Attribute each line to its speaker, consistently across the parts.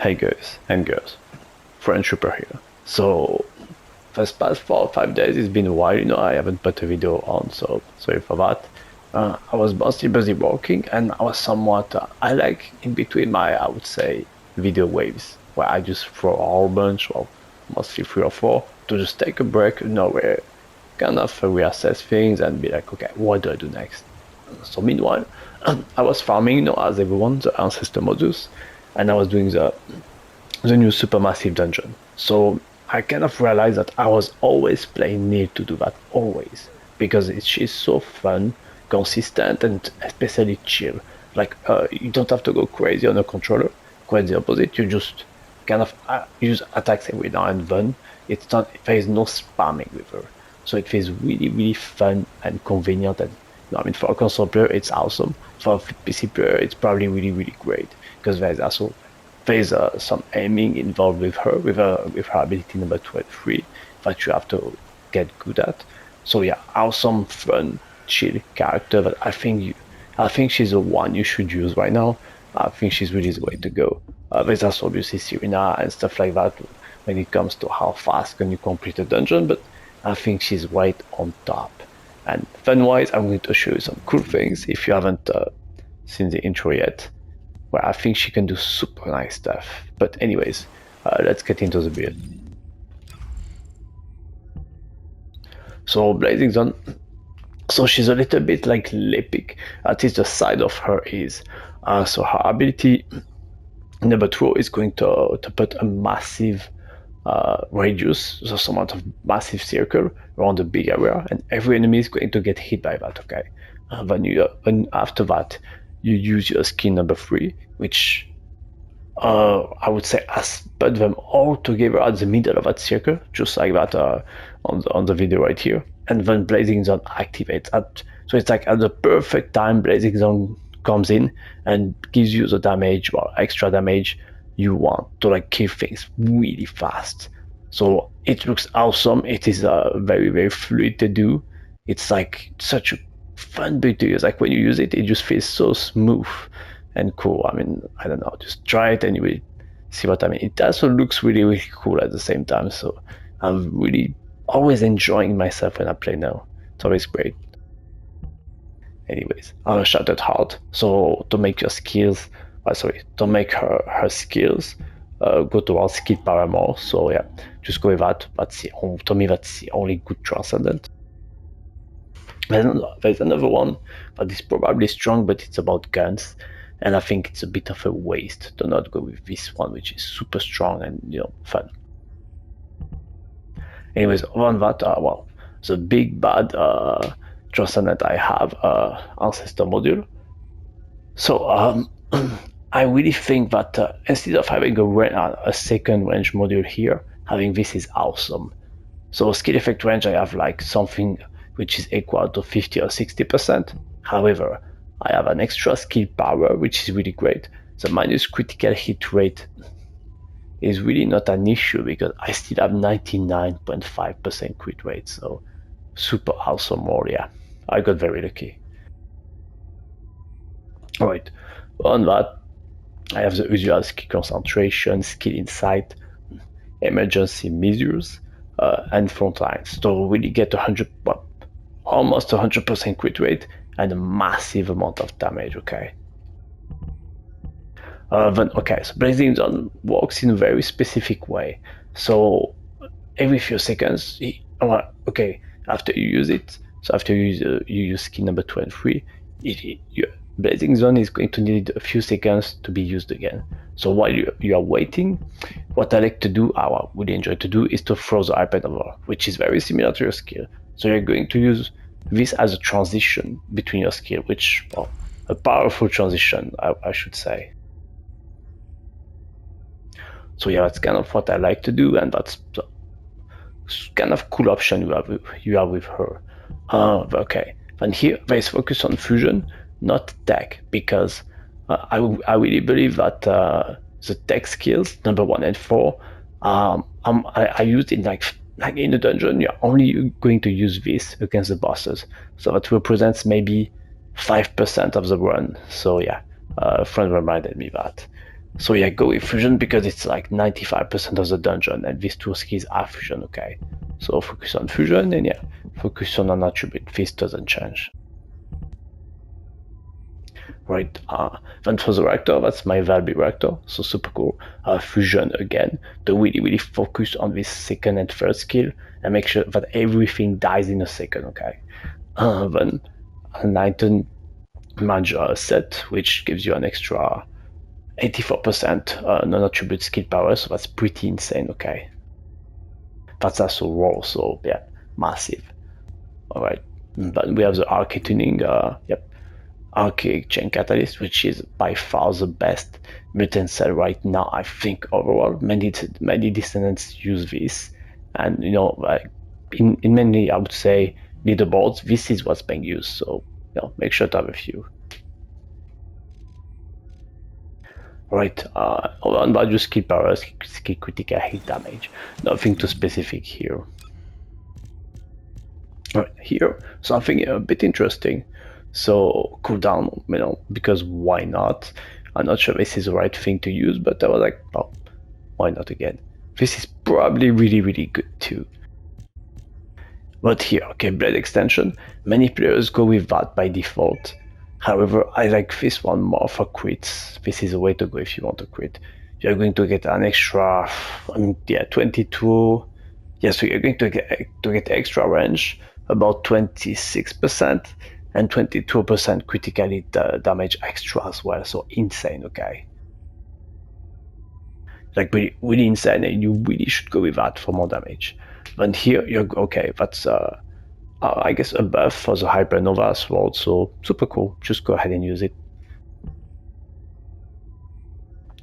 Speaker 1: Hey guys and girls, French Super here. So, this past 4 or 5 days, it's been a while, I haven't put a video on, so sorry for that. I was mostly busy working and I was somewhat, I like in between my, I would say, video waves, where I just throw a whole bunch, well, mostly 3 or 4, to just take a break, where kind of reassess things and be like, okay, what do I do next? So meanwhile, I was farming, as everyone, the Ancestor Modules, and I was doing the new SuperMassive dungeon. So I kind of realized that I was always playing Nell to do that, always, because she's so fun, consistent, and especially chill. Like you don't have to go crazy on a controller. Quite the opposite. You just kind of use attacks every now and then. It's not there is no spamming with her, so it feels really fun and convenient. And I mean, for a console player, it's awesome. For a PC player, it's probably really great because there's some aiming involved with her, with her ability number 23 that you have to get good at. So yeah, awesome, fun, chill character that I think she's the one you should use right now. I think she's really the way to go. There's also obviously Serena and stuff like that when it comes to how fast can you complete a dungeon, but I think she's right on top. And fun-wise, I'm going to show you some cool things if you haven't seen the intro yet, where I think she can do super nice stuff. But anyways, let's get into the build. So Blazing Zone, so she's a little bit like Lepic, at least the side of her is. So her ability number 2 is going to put a massive radius, so some amount of massive circle around the big area, and every enemy is going to get hit by that, okay? Then after that, you use your skill number 3, which I would say put them all together at the middle of that circle, just like that on the video right here, and then Blazing Zone activates. So it's like at the perfect time, Blazing Zone comes in and gives you the damage or extra damage you want to like kill things really fast. So it looks awesome. It is very fluid to do. It's like such a fun build to use. Like when you use it, it just feels so smooth and cool. I mean, I don't know, just try it and you will see what I mean. It also looks really cool at the same time. So I'm really always enjoying myself when I play now. It's always great. Anyways, I'll shout it hard. So to make your skills, to make her skills go towards skill power more. So yeah, just go with that. To me, that's the only good Transcendant. There's another one that is probably strong, but it's about guns, and I think it's a bit of a waste to not go with this one, which is super strong and fun. Anyways, other than that, well, the big bad Transcendant I have, Ancestor Module. So I really think that instead of having a second range module here, having this is awesome. So skill effect range, I have like something which is equal to 50 or 60%. However, I have an extra skill power, which is really great. The minus critical hit rate is really not an issue because I still have 99.5% crit rate. So super awesome roll, yeah. I got very lucky. Alright, on that, I have the usual skill concentration, skill insight, emergency measures, and front lines to really get almost 100% crit rate and a massive amount of damage, okay? So Blazing Zone works in a very specific way. So every few seconds, after you use it, so after you use skill number 23, Blazing Zone is going to need a few seconds to be used again. So while you are waiting, what I like to do, I really enjoy to do, is to throw the hypernova, which is very similar to your skill. So you're going to use this as a transition between your skill, which, well, a powerful transition, I should say. So yeah, that's kind of what I like to do, and that's the kind of cool option you have with her. Okay, and here there's focus on fusion, not tech, because I really believe that the tech skills number 1 and 4 I used in like in a dungeon. You're only going to use this against the bosses, so that represents maybe 5% of the run. So yeah, a friend reminded me that. So yeah, go with fusion because it's like 95% of the dungeon, and these two skills are fusion, okay? So focus on fusion, and yeah, focus on an attribute. This doesn't change. Right, then for the reactor, that's my Valby reactor, so super cool. Fusion again, to really focus on this second and third skill and make sure that everything dies in a second, okay? Then an item manager set, which gives you an extra 84% non-attribute skill power, so that's pretty insane, okay? That's also raw, so yeah, massive. Alright, then we have the Arche tuning, yep. Arche chain catalyst, which is by far the best mutant cell right now. I think overall, many descendants use this, and you know, like in many, I would say, leaderboards, this is what's being used. So you know, make sure to have a few. Right, on value skill power, skill critical hit damage. Nothing too specific here. Right, here something a bit interesting. So cooldown, you know, because why not? I'm not sure this is the right thing to use, but I was like, oh, why not again? This is probably really good too. But here, okay, blade extension. Many players go with that by default. However, I like this one more for crits. This is the way to go if you want to crit. You're going to get an extra, 22. Yeah, so you're going to get extra range, about 26%, and 22% critically damage extra as well. So insane, okay? Like really insane, and you really should go with that for more damage. But here you're okay. That's I guess a buff for the Hypernova sword, so super cool. Just go ahead and use it.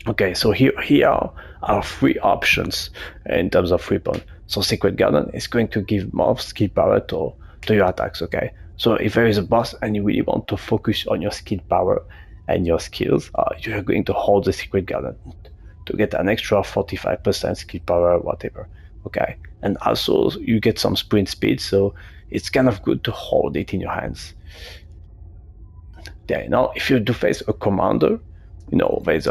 Speaker 1: Okay, so here are three options in terms of weapon. So Secret Garden is going to give more skill power to your attacks, okay? So if there is a boss and you really want to focus on your skill power and your skills, you're going to hold the Secret Garden to get an extra 45% skill power, whatever, okay? And also you get some sprint speed, so it's kind of good to hold it in your hands. Yeah, now if you do face a commander, you know, there's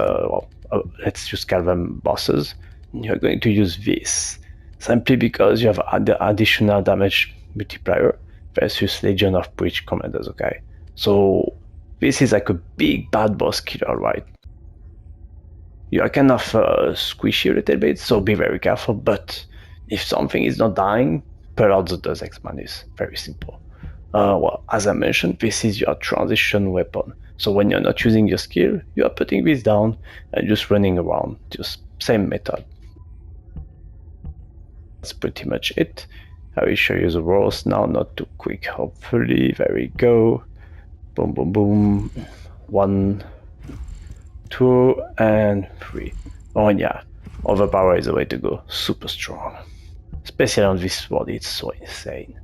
Speaker 1: let's just call them bosses, you're going to use this simply because you have the additional damage multiplier versus Legion of Breach commanders, okay? So this is like a big bad boss killer, right? You are kind of squishy a little bit, so be very careful, but if something is not dying, pull out the Deus Ex Manus. Very simple. Well, as I mentioned, this is your transition weapon. So when you're not using your skill, you are putting this down and just running around. Just same method. That's pretty much it. I will show you the rolls now, not too quick, hopefully. There we go. Boom, boom, boom. 1, 2, and 3. Oh, and yeah, overpower is the way to go. Super strong. Especially on this sword, it's so insane.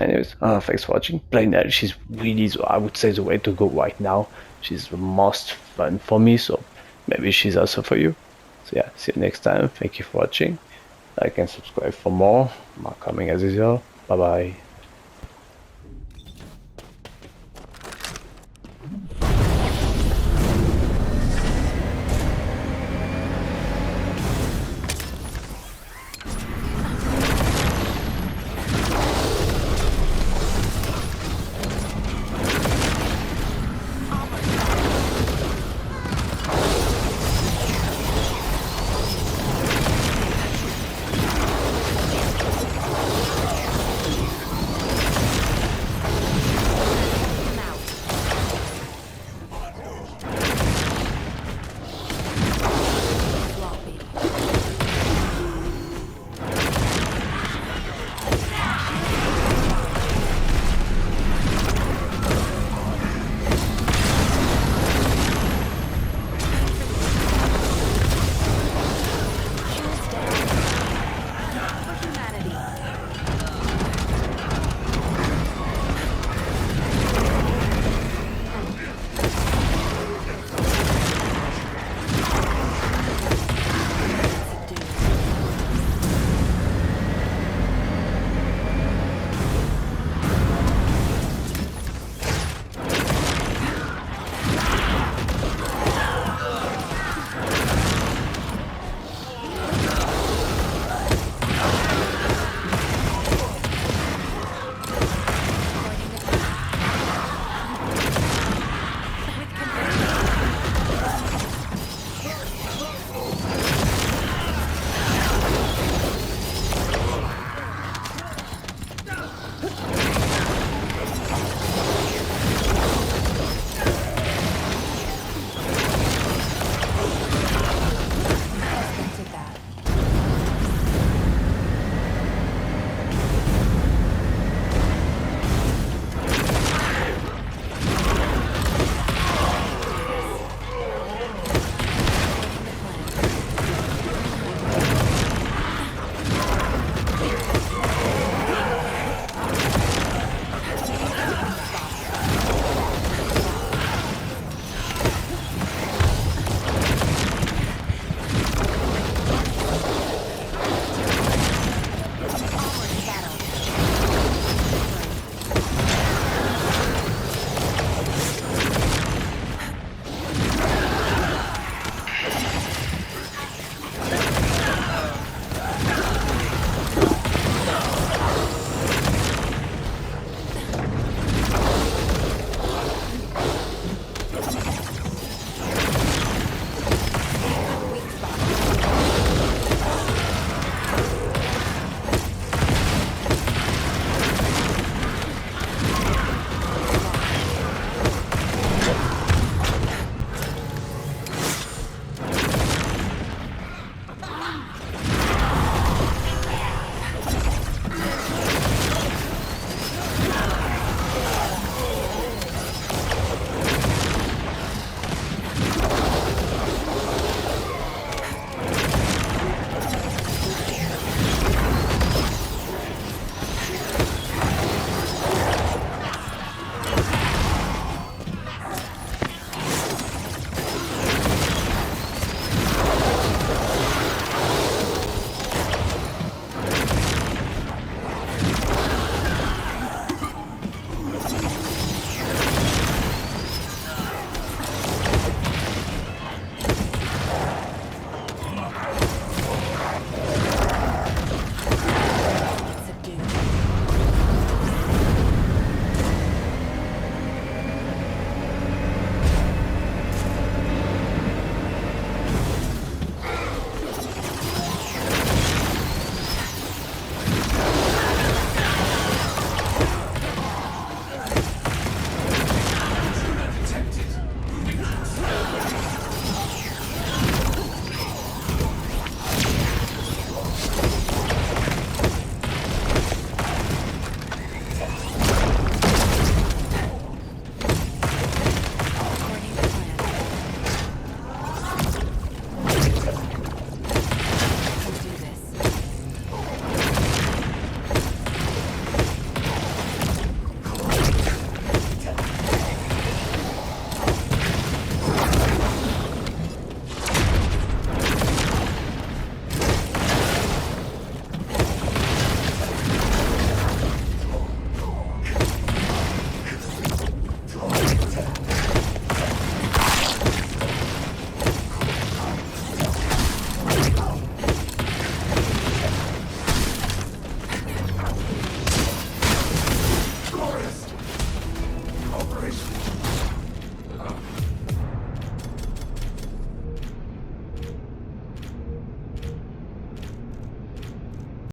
Speaker 1: Anyways, thanks for watching. Playing Nell, she's really, I would say, the way to go right now. She's the most fun for me, so maybe she's also for you. So yeah, see you next time. Thank you for watching. Like and subscribe for more. Coming as usual. Bye bye.